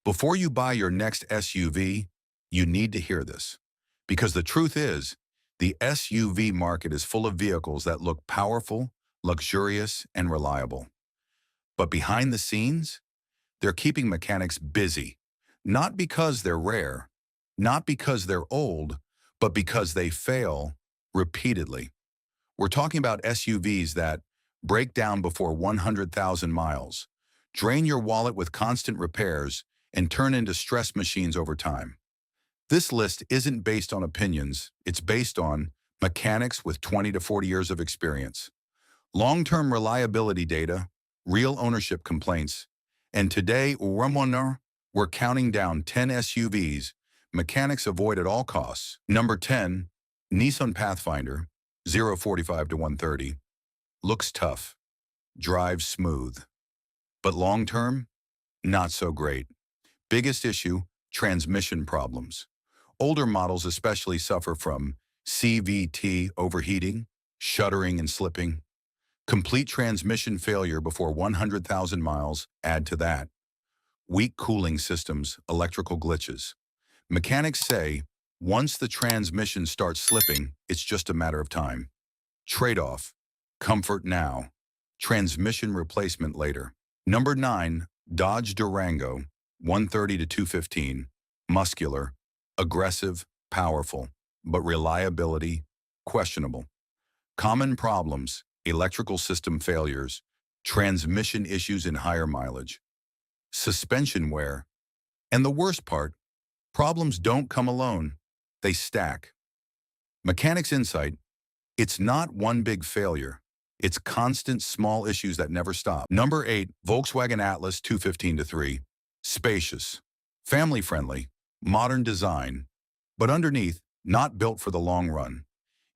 Before you buy your next SUV, you need to hear this. Because the truth is, the SUV market is full of vehicles that look powerful, luxurious, and reliable. But behind the scenes, they're keeping mechanics busy. Not because they're rare, not because they're old, but because they fail repeatedly. We're talking about SUVs that break down before 100,000 miles, drain your wallet with constant repairs, and turn into stress machines over time. This list isn't based on opinions, it's based on mechanics with 20 to 40 years of experience, long-term reliability data, real ownership complaints, and today, we're counting down 10 SUVs mechanics avoid at all costs. Number 10, Nissan Pathfinder, 045 to 130. Looks tough, drives smooth, but long-term, not so great. Biggest issue, transmission problems. Older models especially suffer from CVT overheating, shuddering and slipping. Complete transmission failure before 100,000 miles add to that. Weak cooling systems, electrical glitches. Mechanics say, once the transmission starts slipping, it's just a matter of time. Trade-off, comfort now, transmission replacement later. Number 9, Dodge Durango, 130 to 215, muscular, aggressive, powerful, but reliability, questionable. Common problems, electrical system failures, transmission issues in higher mileage, suspension wear, and the worst part, problems don't come alone, they stack. Mechanics Insight, it's not one big failure. It's constant small issues that never stop. Number 8, Volkswagen Atlas 215 to 3. Spacious, family-friendly, modern design, but underneath, not built for the long run.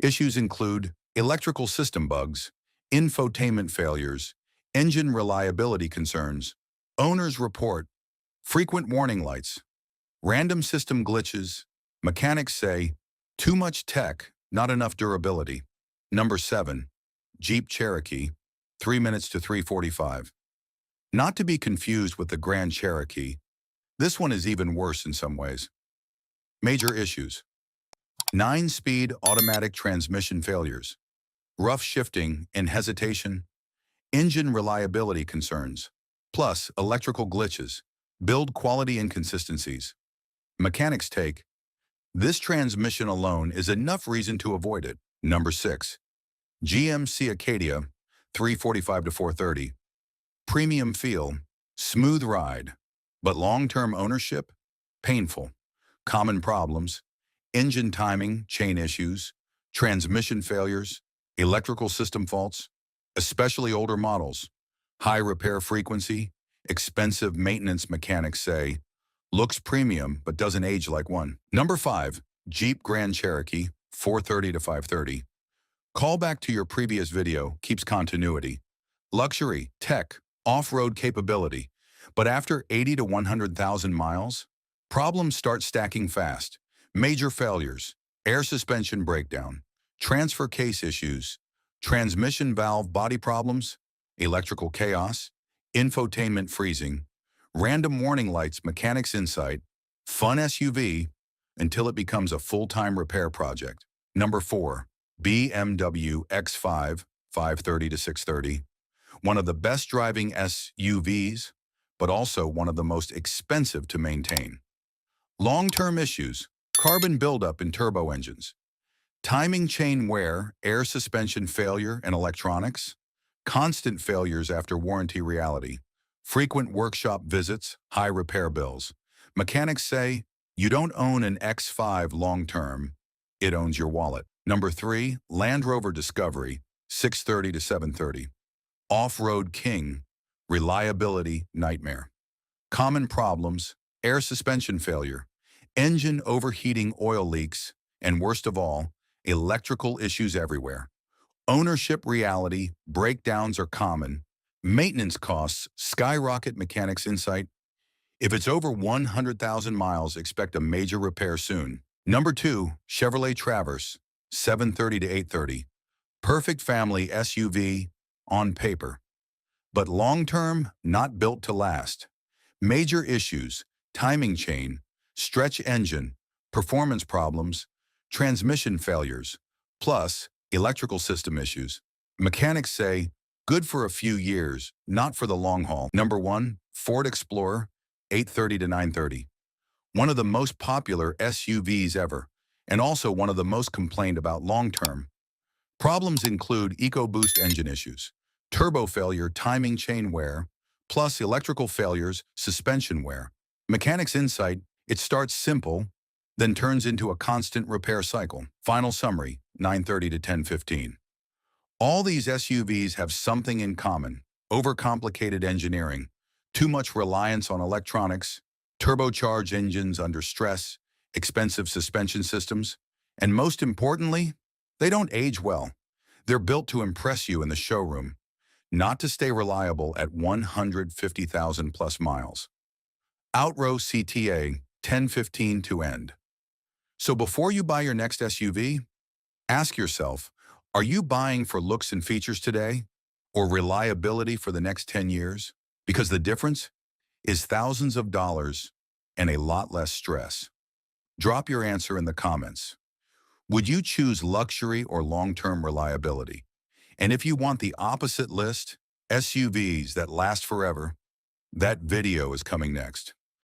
Issues include electrical system bugs, infotainment failures, engine reliability concerns, owners report, frequent warning lights, random system glitches. Mechanics say, too much tech, not enough durability. Number 7, Jeep Cherokee, 3 minutes to 345. Not to be confused with the Grand Cherokee, this one is even worse in some ways. Major issues: 9-speed automatic transmission failures, rough shifting and hesitation, engine reliability concerns, plus electrical glitches, build quality inconsistencies. Mechanics take, this transmission alone is enough reason to avoid it. Number 6, GMC Acadia, 345 to 430. Premium feel, smooth ride, but long-term ownership, painful. Common problems, engine timing, chain issues, transmission failures, electrical system faults, especially older models, high repair frequency, expensive maintenance. Mechanics say, looks premium but doesn't age like one. Number 5, Jeep Grand Cherokee, 430 to 530. Call back to your previous video keeps continuity. Luxury, tech, off-road capability. But after 80 to 100,000 miles, problems start stacking fast. Major failures, air suspension breakdown, transfer case issues, transmission valve body problems, electrical chaos, infotainment freezing, random warning lights. Mechanics Insight, fun SUV until it becomes a full-time repair project. Number 4, BMW X5, 530 to 630. One of the best driving SUVs, but also one of the most expensive to maintain. Long-term issues, carbon buildup in turbo engines, timing chain wear, air suspension failure and electronics, constant failures after warranty reality, frequent workshop visits, high repair bills. Mechanics say, you don't own an X5 long-term, it owns your wallet. Number 3, Land Rover Discovery, 630 to 730. Off-road king, reliability nightmare. Common problems, air suspension failure, engine overheating, oil leaks, and worst of all, electrical issues everywhere. Ownership reality, breakdowns are common. Maintenance costs skyrocket. Mechanics Insight, if it's over 100,000 miles, expect a major repair soon. Number 2, Chevrolet Traverse, 730 to 830. Perfect family SUV on paper, but long-term, not built to last. Major issues, timing chain, stretch engine, performance problems, transmission failures, plus electrical system issues. Mechanics say, good for a few years, not for the long haul. Number 1, Ford Explorer, 830 to 930. One of the most popular SUVs ever, and also one of the most complained about long-term. Problems include EcoBoost engine issues, turbo failure, timing chain wear, plus electrical failures, suspension wear. Mechanics insight, it starts simple, then turns into a constant repair cycle. Final summary, 930 to 1015. All these SUVs have something in common: overcomplicated engineering, too much reliance on electronics, turbocharged engines under stress, expensive suspension systems, and most importantly, they don't age well. They're built to impress you in the showroom, not to stay reliable at 150,000 plus miles. Outrow CTA 1015 to end. So before you buy your next SUV, ask yourself, are you buying for looks and features today or reliability for the next 10 years? Because the difference is thousands of dollars and a lot less stress. Drop your answer in the comments. Would you choose luxury or long-term reliability? And if you want the opposite list, SUVs that last forever, that video is coming next.